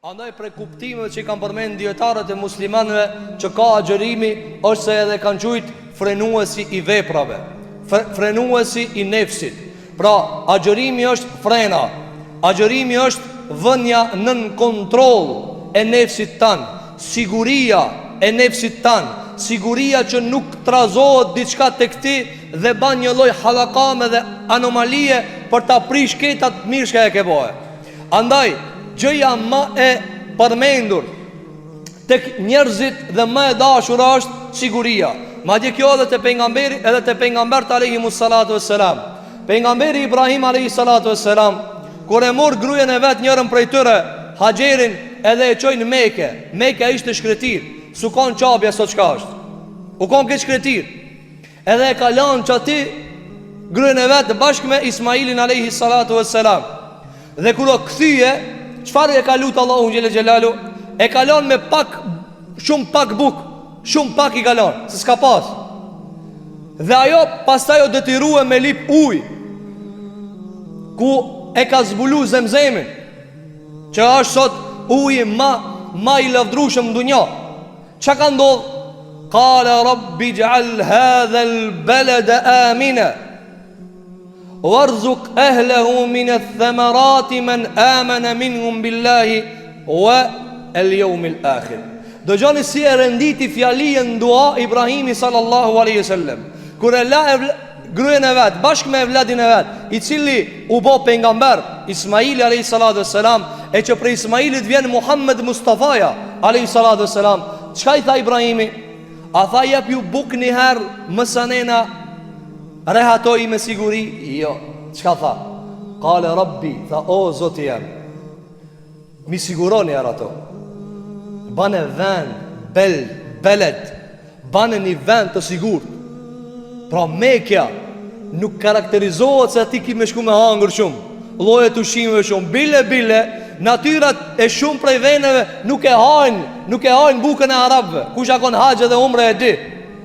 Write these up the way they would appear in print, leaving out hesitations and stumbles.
Andaj prej kuptimeve që i kanë përmend dietarët e muslimanëve që ka agjërimi është se edhe kanë qujt frenuesi i veprave, frenuesi i nefsit. Pra agjërimi është frena, agjërimi është vënia nën kontroll e nefsit tan, siguria e nefsit tan, siguria që nuk trazohet diçka tek ti dhe ban një lloj hallakame dhe anomalie për ta prish ketat mirë që e ke bëhe. Andaj gjëja më e përmendur tek njerëzit dhe më e dashur është siguria. Madje kjo edhe te pejgamberi, edhe te pejgambert alayhimus salatu wassalam. Pejgamberi Ibrahim alayhis salatu wassalam, kur e mor gruajen e vet njërën prej tyre, Haxherin, edhe e çoi në Mekë. Mekë ishte shkretir, su kon çabja sot çka është. U kon këtë shkretir. Edhe e ka lënë çati gruajen e vet bashkë me Ismailin alayhis salatu wassalam. Dhe kur o kthye, çfarë e ka lutë Allahu xhele xhelalu? E ka lënë me pak, shumë pak buk, shumë pak i ka lënë, se s'ka pas. Dhe ajo pastaj o detyrua me lip ujë, ku e ka zbulu Zemzemin, që është sot uji ma i lavdrueshëm në dunja. Çka ka ndodhur? Qala rabbi ij'al hadha al-balada amina warzuq ahlahu min ath-thamarati man amana minhum billahi wa al-yawmil akhir. Dëgjoni si e renditi fjalën dua Ibrahimi sallallahu alaihi wasallam, kur e la gruajen e vet bashkë me vladin e vet, i cili u bë pejgamber, Ismaili alayhi salatu wassalam, e që prej Ismailit vjen Muhammed Mustafaja alayhi salatu wassalam. Çka i tha Ibrahimi? A tha jep ju buk një herë mësanena, rehatoj me siguri? Jo. Çka tha? Qale rabbi, tha o zoti jam, mi siguroni herë ato. Bane vend, beled, bane një vend të sigur. Pra Mekja nuk karakterizohet se ti ki me shku me hangër shumë, lloje të ushqimeve shumë, bile natyrat e shumë prej vendeve nuk e hajnë bukën e arabëve. Kush ka kon haxh dhe umre e di,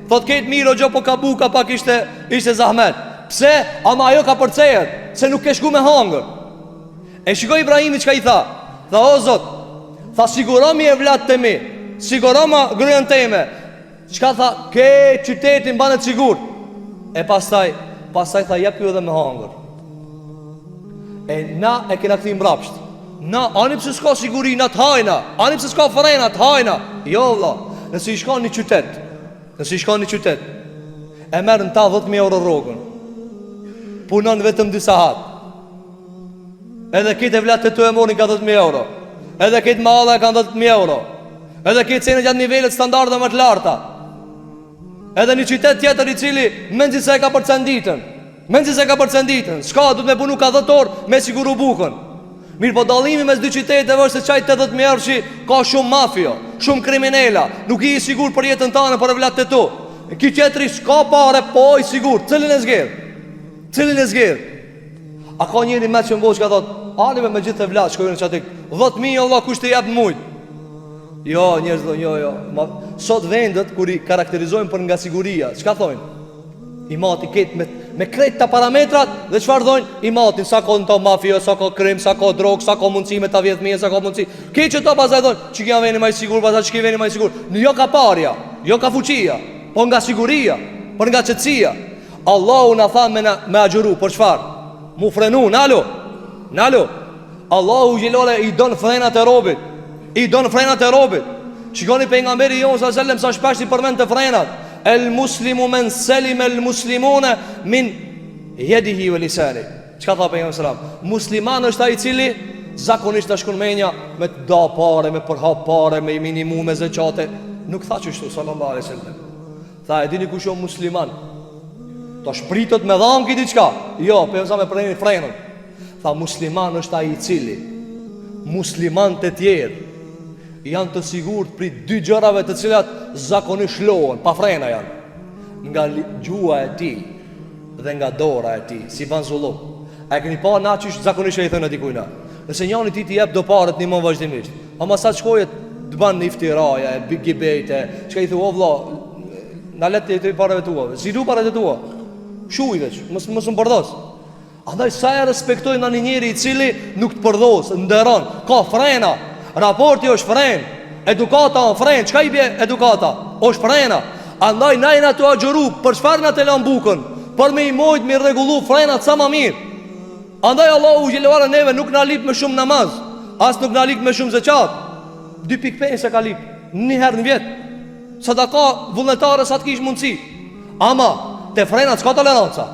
thot ketë mirë o gjo, po ka buka pak ishte zahmet. Pse? Ama ajo ka përcejet, se nuk e shku me hangër. E shikoj Ibrahimi çka i tha. Tha o Zot, tha siguromi e vlad të mi, siguroma gruajen teme. Çka tha? Ke qytetin banet sigur. E pastaj tha jep ju edhe me hangër. E na e kena këthi mbrapsht. Na, ani pëse s'ka siguri, na t'hajna. Ani pëse s'ka frena, t'hajna. Jo valla, nëse i shka një qytet, e merë në ta 10.000 euro rogën, punon vetëm disa hat, edhe kitë e vlatë të tu e morin ka 10.000 euro, edhe kitë maalla e ka 10.000 euro, edhe kitë cene gjatë nivellet standarde më të larta, edhe një qytet tjetër i cili menzi se e ka përcenditën, s'ka, du të me punu ka 10 orë me siguru bukën. Mirë po dallimi mes dy qyteteve është se çaj 80.000 euro që ka shumë mafio, shumë kriminela, nuk i sigur për jetën tënde, për vllatë tu. Ki tjetri s'ka pare, po i sigur. Cilin e zgjedh? A ka njëri me që mbosh ka thot, alive me gjithë të vlatë, shkojnë në qatik 10.000 Allah kush të jep mujt. Jo, njerëz do, jo. Sot vendet kur i karakterizojnë për nga siguria, çka thojnë? I mati ketë me kretë të parametrat. Dhe qëfar dojnë? I matin, sa ka në to mafio, sa ka krim, sa ka drog, sa ka mundësi me ta 10.000, sa ka mundësi. Ketë që to pasaj dojnë, që kja veni ma i sigur, pasaj që kja veni ma i sigur. Në jo ka parja, jo ka fuqia, po nga siguria, po nga qëtësia. Allahu në tha me agjëru, për qëfar? Mu frenu, nalo. Allahu gjilole i donë frenat e robit, Shikoni pejgamberi jon sallallahu alaihi wasallam sa shpesh i përmend të frenat. El muslimu men selim el muslimuna min yadihi wa lisani. Çka tha pejgamberi sallallahu alaihi wasallam? Musliman është ai i cili zakonisht shkon menja me të da pare, me përhap pare, me minimum me zeqate. Nuk tha kështu sallallahu alaihi wasallam. Tha e dini kush është musliman? Ta shpritot me dhënë diçka. Jo, pejgamberi me preni frenën. Tha musliman është ai i cili musliman të tjerë janë të sigurt për dy gjërave të cilat zakonisht lohen, pa frena janë. Nga gjua e ti dhe nga dora e ti, si ban zullum. A e këni pa na që zakonisht e i thënë e dikujna. Nëse njani ti jep do paret një më vazhdimisht, ama sa të shkojet të ban një iftiraja, gibejte, që ka i thua, vla, na letë të pareve tua, si du pareve tua, shuj veç, mësë më përdos. Andaj sa e respektojnë në një njeri i cili nuk të përdos, nderon, ka frena. Raporti është frenë, edukata është frenë. Çka i bje edukata? Është frena. Andaj najna të agjëru, për çfarë na të lan bukën? Për me i mojt, me rregullu frenat sa më mirë. Andaj Allahu xhelalu neve nuk na lip me shumë namaz, as nuk na lip me shumë zeqat. 2.5 e ka lip një herë në vjet. Sadaka vullnetare sa të kish mundësi. Ama te frenat s'ka toleranca.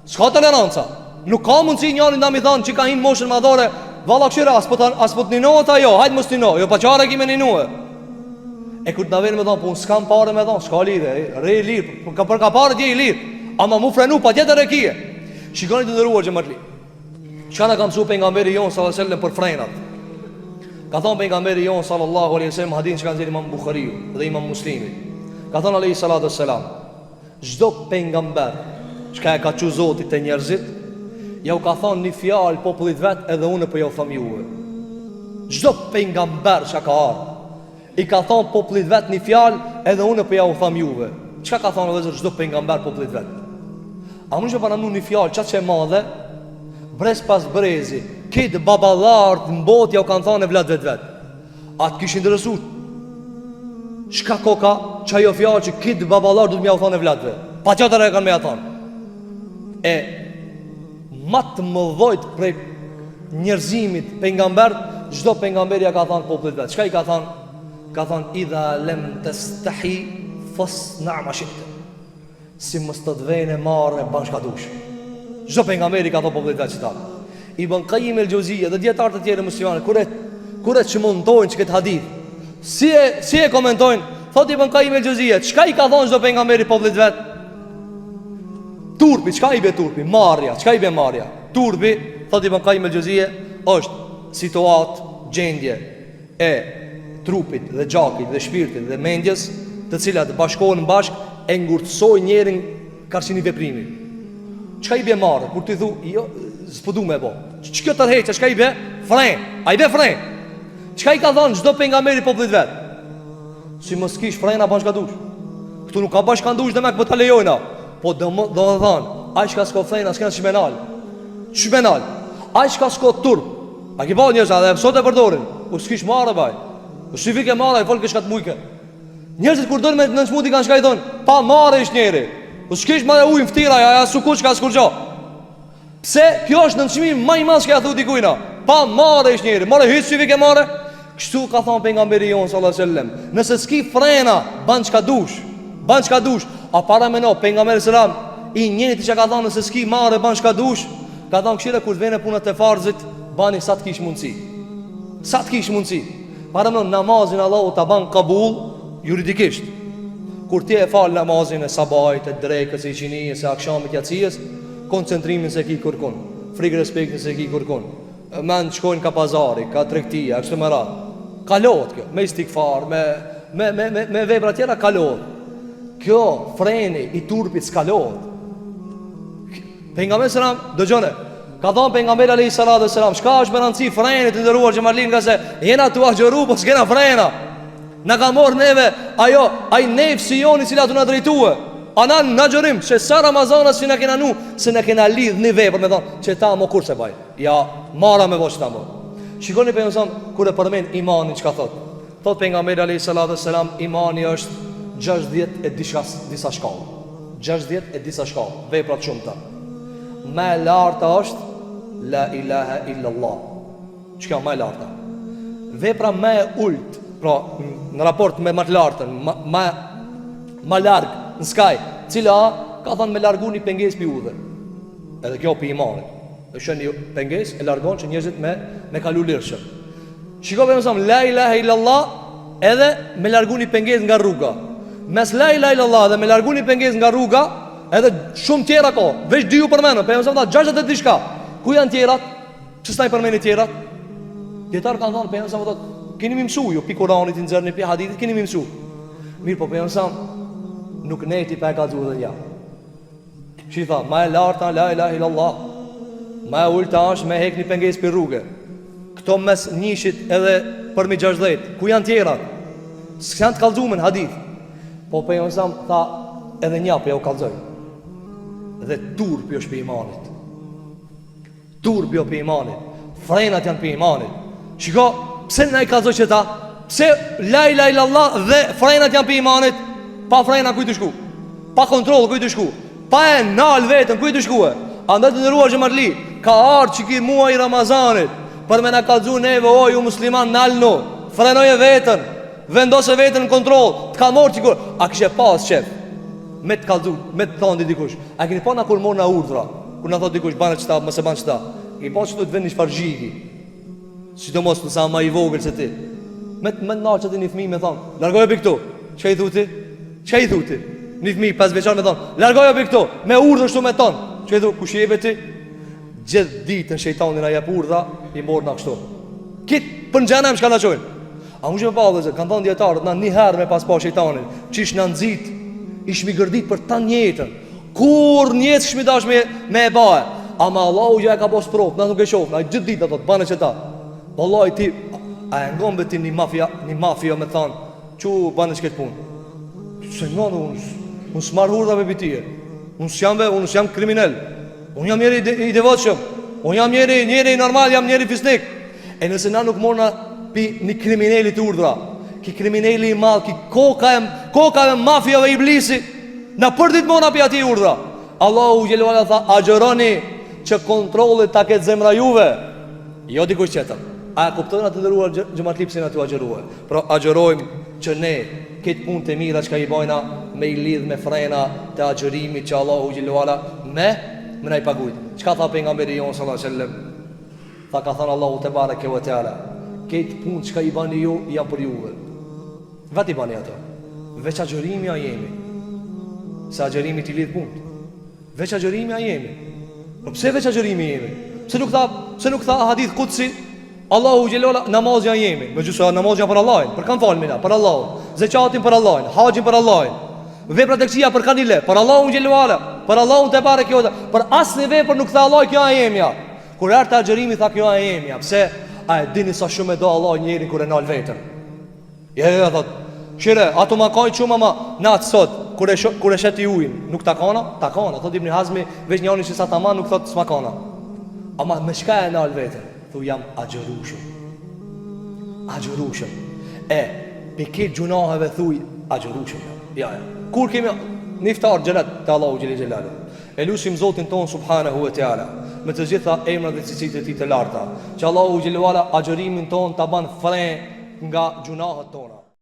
S'ka toleranca. Nuk ka mundësi njëri na mi thonë që ka hin moshën madhore, valla këshira as po të ninohet ajo, hajt mos nino, jo pa çare kimë ninohe. E kur të na vjen me thonë, po unë s'kam parë me thonë, s'ka lidhe, re i lirë, për ka parë dje i lirë. Ama mu frenu pa tjetër e kije. Shikoni të ndëruar xhamatli. Çka na ka mësuar pejgamberi jon sallallahu alaihi wasallam për frenat? Ka thonë pejgamberi jon sallallahu alaihi wasallam hadith që ka nxjerrë Imam Buhariu dhe Imam Muslimi. Ka thonë alayhi salatu wassalam, çdo pejgamber çka e ka thënë Zoti te njerëzit, ja u ka thonë një fjalë popullit vet, edhe unë po ja u them juve. Çdo pejgamber çka ka ardhur, i ka thonë popullit vet një fjalë, edhe unë po ja u them juve. Çka ka thonë edhe çdo pejgamber popullit vet? A mund të para një fjalë çka që e madhe, brez pas brezi, këtë baballart në botë ja u kanë thonë vlat vet. A të kishin interesuar? Çka koka, çka jo fjalë që këtë baballart do të më ja u thonë vlatve. Pa çfarë e kanë më ja thonë. E matë mëdhojt prej njerëzimit pejgamber, çdo pejgamber ja ka thonë popullit vet. Çka i ka thonë? Ka thonë idha lam tastahi fasna ma shi'ta. Si mos të vjen e marrë me bashkadush. Çdo pejgamberi ka thonë popullit vet çta. Ibn Qayyim el-Jauziyja dhe dietarë të tjerë muslimanë kur e çmontojnë çka hadith. Si e komentojnë? Thot Ibn Qayyim el-Jauziyja, çka i ka thonë çdo pejgamberi popullit vet? Turpi, çka i bë turpi? Marrja, çka i bë marrja? Turpi, thot Ibn Qayyim el-Jauziyja, është situatë, gjendje e trupit dhe gjakit dhe shpirtit dhe mendjes, të cilat bashkohen bashkë e ngurtësojnë njërin karshini veprimi. Çka i bë marrë? Kur ti thu, jo, s'po du me bo. Ç'kjo tërheqë, çka i bë? Fren. Ai bë fren. Çka i ka thonë çdo pejgamberi popullit vet? Si mos kish frena bashkadush. Ktu nuk ka bashkandush dhe me këtë lejojna. Po do të thonë, ai çka s'ka frena, s'ka çmenal. Çmenal. Ai çka s'ka turp. A ki pa njerëz edhe sot e përdorin. U s'kish marrë baj. U si vike marrë, fol kish kat mujke. Njerëzit kur dorën me në smudi kanë shka i thonë, pa marrë ish njeri. U s'kish marrë ujë ftira, ja sukuç ka skurxho. Pse kjo është nënçmim më i madh që ja thu dikujna. Pa marrë ish njeri, marrë hiç si vike marrë. Kështu ka thonë pejgamberi jon sallallahu alajhi wasallam, nëse s'ki frena, ban çka dush. Ban çka dush. A para më no pejgamberi sallam i njëjti që ka thonë nëse s'ki marrë ban çka dush, ka thonë këshira kur vjen puna te farzit, bani sa të kish mundsi. Sa të kish mundsi. Para më namazin Allahu ta ban kabul juridikisht. Kur ti e fal namazin e sabahit, e drekës, e iqinijës, e akshamit, jacijës, koncentrimin se ki kërkon, frikë respektin se ki kërkon, men shkojnë ka pazari, ka tregtia, kështu më radhë. Kalohet kjo, me istikfar, me vepra tjera kalohet. Kjo freni i turpit s'kalohet. Pejgamberi selam dëgjone, ka thonë pejgamberi alayhi salatu wasalam, çka është me rëndësi frenit të ndëruar xhamarlin, nga se jena tu agjëru, po s'kena frena. Na ka morë neve ajo, ai nefsi joni cila tu na drejtue. Anan në gjërim, që sa Ramazanës që në kena nu, se në kena lidh një vepër me thonë, që ta mo kur se baj. Ja, mara me voç ta mo. Shikoni për nësëm, kur e përmen imani që ka thot. Thot për nga mërë a.s. Imani është 60 e disa shkallë. 60 e disa shkallë, veprat shumë ta. Me larta është, la ilaha illallah. Që ka me larta? Vepra me ult, pra në raport me më të lartën, ma largë, në skaj, cila ka thënë me largu një penges për udhe. Edhe kjo për imanit. E shën një penges e largon që njëzit me kalu lirëshëm. Shikove mësëm, la ilaha illallah, edhe me largu një penges nga rruga. Mes la ilaha illallah dhe me largu një penges nga rruga, edhe shumë tjera ko, veç dy ju përmenë, për mësëm ta 60 e dishka. Ku janë tjerat? Që s'ta i përmeni tjerat? Djetarë kanë thënë, për mësëm ta, keni mi mësu, jo pi Koranit, i nëzërni, pi hadithit, keni mi mësu. Mirë po për mësëm, nuk neti pa e ka dhu dhe ja. Që i tha, ma e larta la ilaha illallah, ma e ulta është me hek një penges për rrugë. Këto mes njishit edhe për mi 60. Ku janë tjerat? Së janë të kalzumen hadith. Po për jo nësam, tha, edhe nja për jo kalzoj. Dhe turpi është për imanit. Turpi është për imanit. Frenat janë për imanit. Shiko, pse na i kallzoj që ta? Pse la ilaha illallah dhe frenat janë për imanit? Pa frena ku i të shku? Pa kontroll ku i të shku? Pa e nal vetën ku i të shku? Andaj të ndëruar xhamatli, ka ardhur çiki muaji i Ramazanit për me na kallzu neve, o ju musliman nalno, frenoje vetën, vendose vetën në kontroll, të ka marrë çikur. A kishe pas shef? Me të kallzu, me të thonë dikush. A keni pa na kur mor na urdhra? Kur na thot dikush bane çta, mos e ban çta. I po çto të vendi çfarë zhigi. Sidomos nësa ma i vogël se ti. Me naçet e një fëmijë me thon, largoje bi këtu. Çka i thuti? Çka i thuti? Një fëmijë 5 vjeçar me thon, largoje bi këtu. Me urdhë ashtu me ton. Çka i thu? Kush jeve ti? Gjithë ditën shejtani na jep urdhra, i mor na kështu. Kit për xhenem çka na çojnë. A mund të pa vëzë, kanë thënë dietarët, na një herë me pas pa shejtanin, çish na nxit, ish mi gërdit për tan jetën. Kur njetë shmi dash me e baje. Ama Allahu ja e ka pos prov, na nuk e shoh, na gjithë ditë ato bane që ta. Wallahi ti a e ngombe ti një mafia me thon, "Çu bane çket punë." Se unë s'marr hurdha me bitije. Unë jam kriminal. Unë jam njeri i devotshëm. Unë jam njeri normal, jam njeri fisnik. E nëse na nuk morna pi një kriminali të urdhra, ki kriminali i madh, ki koka e mafiave iblisi, na përdit mona pi ati urdhra. Allahu xhelalu tha, "Agjëroni që kontrollit ta ketë zemra juve." Jo dikush tjetër. A kuptojnë atë ndëruar xhamatli pse na tu agjëruar? Pra agjërojmë që ne këtë punë të mira që ka i bajna me i lidh me frena të agjërimi që Allahu xhelalu me na i pagujt. Çka tha pejgamberi jon sallallahu alaihi wasallam? Tha ka thënë Allahu te bareke ve teala, këtë punë që ka i bani ju janë për juve. Vat i bani ato. Veç agjërimi a jemi. Se agjërimi t'i lidh punë. Veç agjërimi a jemi. Po pse veç agjërimi jemi? Pse nuk tha hadith kutsi Allahu xhelalu namaz janë jemi. Megjithëse namaz janë për Allahin, për kan falmina, për Allahun. Zakatin për Allahin, haxhin për Allahin. Veprat e këqija për kanile, për Allahun xhelalu, për Allahun te bareke ota. Për asnjë vepër nuk tha Allah kjo janë jemi. Kur ardh agjërimi tha kjo janë jemi. Pse? A e dini sa shumë e do Allah njerin kur e nal vetën. Ja thot, "Shire, ato ma kanë çuma ma nat sot kur e shet i ujin, nuk takona, thot Ibn Hazmi, veç një ani që sa tamam nuk thot s'makana. Ama me shka e nal vetën, thu jam agjërushëm. E pe këtë gjunaheve thuj agjërushëm. Ja. Kur kemi niftar xhenet te Allahu xhelal. E lutim Zotin ton subhanahu wa taala me të gjitha emrat dhe cilësitë e tij të larta, që Allahu xhelal agjërimin ton ta ban fre nga gjunahet tona.